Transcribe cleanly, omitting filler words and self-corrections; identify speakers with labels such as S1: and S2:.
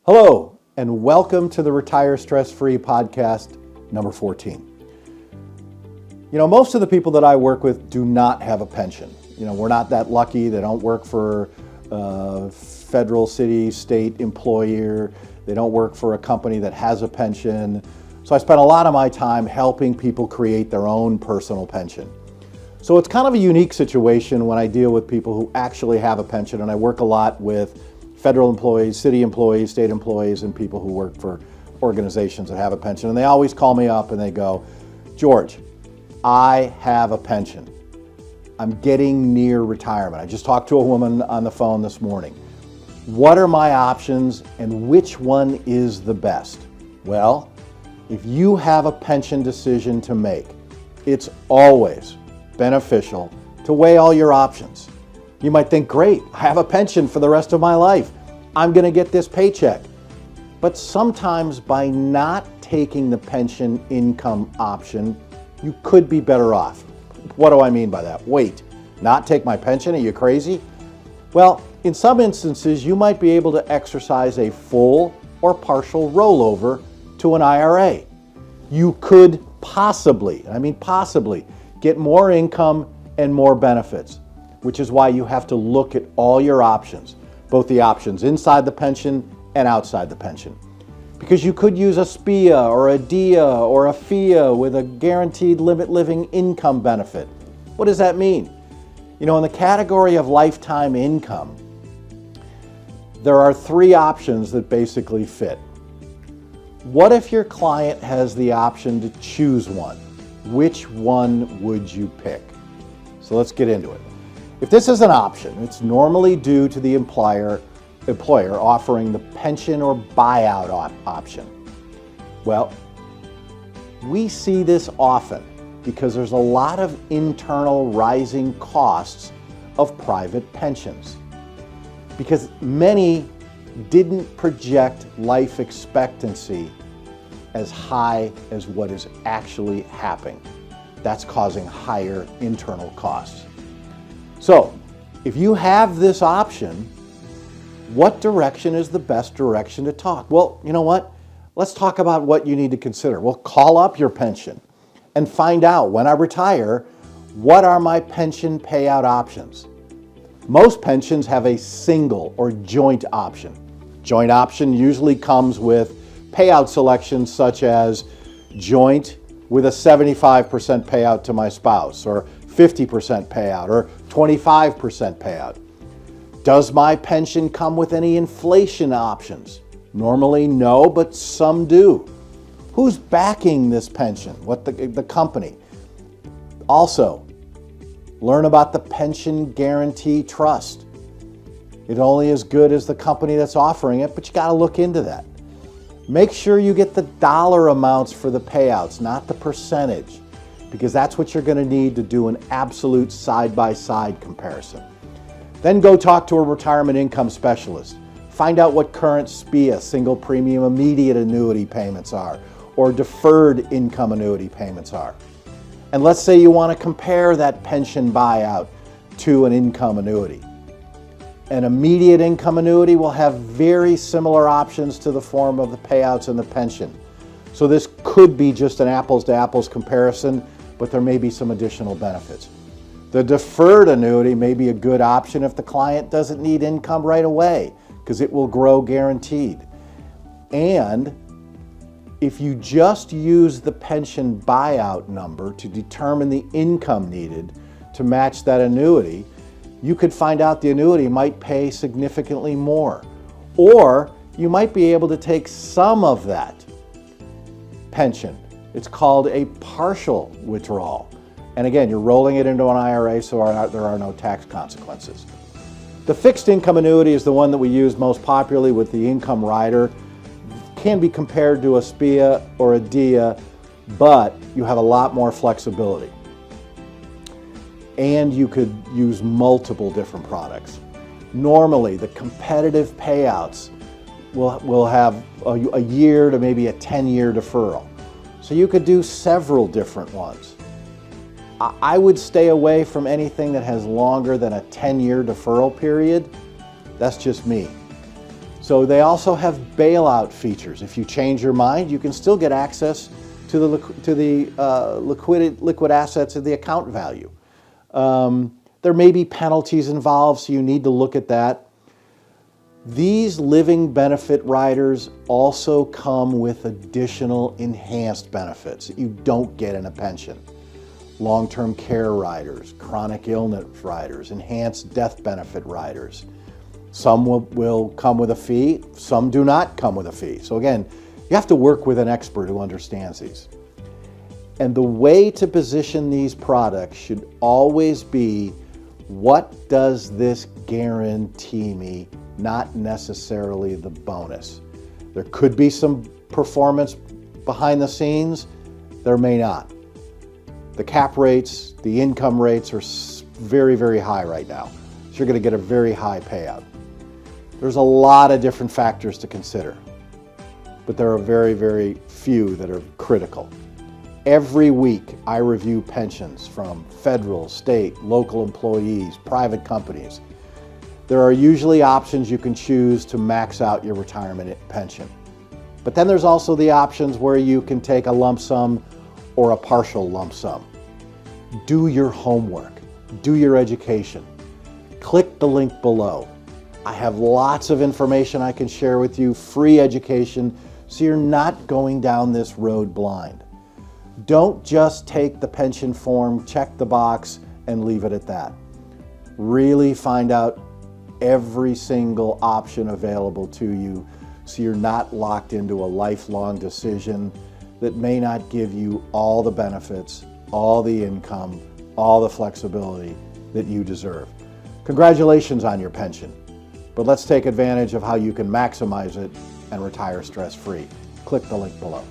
S1: Hello, and welcome to the Retire Stress Free podcast number 14. You know, most of the people that I work with do not have a pension. You know, we're not that lucky. They don't work for a federal, city, state employer. They don't work for a company that has a pension. So I spend a lot of my time helping people create their own personal pension. So it's kind of a unique situation when I deal with people who actually have a pension, and I work a lot with federal employees, city employees, state employees, and people who work for organizations that have a pension. And they always call me up and they go, George, I have a pension. I'm getting near retirement. I just talked to a woman on the phone this morning. What are my options and which one is the best? Well, if you have a pension decision to make, it's always beneficial to weigh all your options. You might think, great, I have a pension for the rest of my life. I'm going to get this paycheck. But sometimes by not taking the pension income option, you could be better off. What do I mean by that? Wait, not take my pension? Are you crazy? Well, in some instances, you might be able to exercise a full or partial rollover to an IRA. You could possibly, and I mean possibly, get more income and more benefits, which is why you have to look at all your options, both the options inside the pension and outside the pension. Because you could use a SPIA or a DIA or a FIA with a guaranteed limit living income benefit. What does that mean? You know, in the category of lifetime income, there are three options that basically fit. What if your client has the option to choose one? Which one would you pick? So let's get into it. If this is an option, it's normally due to the employer offering the pension or buyout option. Well, we see this often because there's a lot of internal rising costs of private pensions. Because many didn't project life expectancy as high as what is actually happening. That's causing higher internal costs. So, if you have this option, what direction is the best direction to talk? Well, you know what? Let's talk about what you need to consider. Well, call up your pension and find out, when I retire, what are my pension payout options? Most pensions have a single or joint option. Joint option usually comes with payout selections such as joint with a 75% payout to my spouse, or 50% payout, or 25% payout. Does my pension come with any inflation options? Normally no, but some do. Who's backing this pension? What the company? Also, learn about the Pension Guarantee Trust. It's only as good as the company that's offering it, but you got to look into that. Make sure you get the dollar amounts for the payouts, not the percentage, because that's what you're going to need to do an absolute side-by-side comparison. Then go talk to a retirement income specialist. Find out what current SPIA, single premium immediate annuity payments are, or deferred income annuity payments are. And let's say you want to compare that pension buyout to an income annuity. An immediate income annuity will have very similar options to the form of the payouts in the pension. So this could be just an apples to apples comparison, but there may be some additional benefits. The deferred annuity may be a good option if the client doesn't need income right away, because it will grow guaranteed. And if you just use the pension buyout number to determine the income needed to match that annuity, you could find out the annuity might pay significantly more. Or you might be able to take some of that pension. It's called a partial withdrawal. And again, you're rolling it into an IRA, so there are no tax consequences. The fixed income annuity is the one that we use most popularly with the income rider. Can be compared to a SPIA or a DIA, but you have a lot more flexibility. And you could use multiple different products. Normally, the competitive payouts will have a year to maybe a 10-year deferral. So you could do several different ones. I would stay away from anything that has longer than a 10-year deferral period. That's just me. So they also have bailout features. If you change your mind, you can still get access to the liquid assets of the account value. There may be penalties involved, so you need to look at that. These living benefit riders also come with additional enhanced benefits that you don't get in a pension. Long-term care riders, chronic illness riders, enhanced death benefit riders. Some will come with a fee, some do not come with a fee. So again, you have to work with an expert who understands these. And the way to position these products should always be, what does this guarantee me, not necessarily the bonus. There could be some performance behind the scenes, there may not. The cap rates, the income rates are very, very high right now. So you're going to get a very high payout. There's a lot of different factors to consider, but there are very, very few that are critical. Every week I review pensions from federal, state, local employees, private companies. There are usually options you can choose to max out your retirement pension. But then there's also the options where you can take a lump sum or a partial lump sum. Do your homework, do your education. Click the link below. I have lots of information I can share with you, free education, so you're not going down this road blind. Don't just take the pension form, check the box, and leave it at that. Really find out every single option available to you so you're not locked into a lifelong decision that may not give you all the benefits, all the income, all the flexibility that you deserve. Congratulations on your pension, but let's take advantage of how you can maximize it and retire stress-free. Click the link below.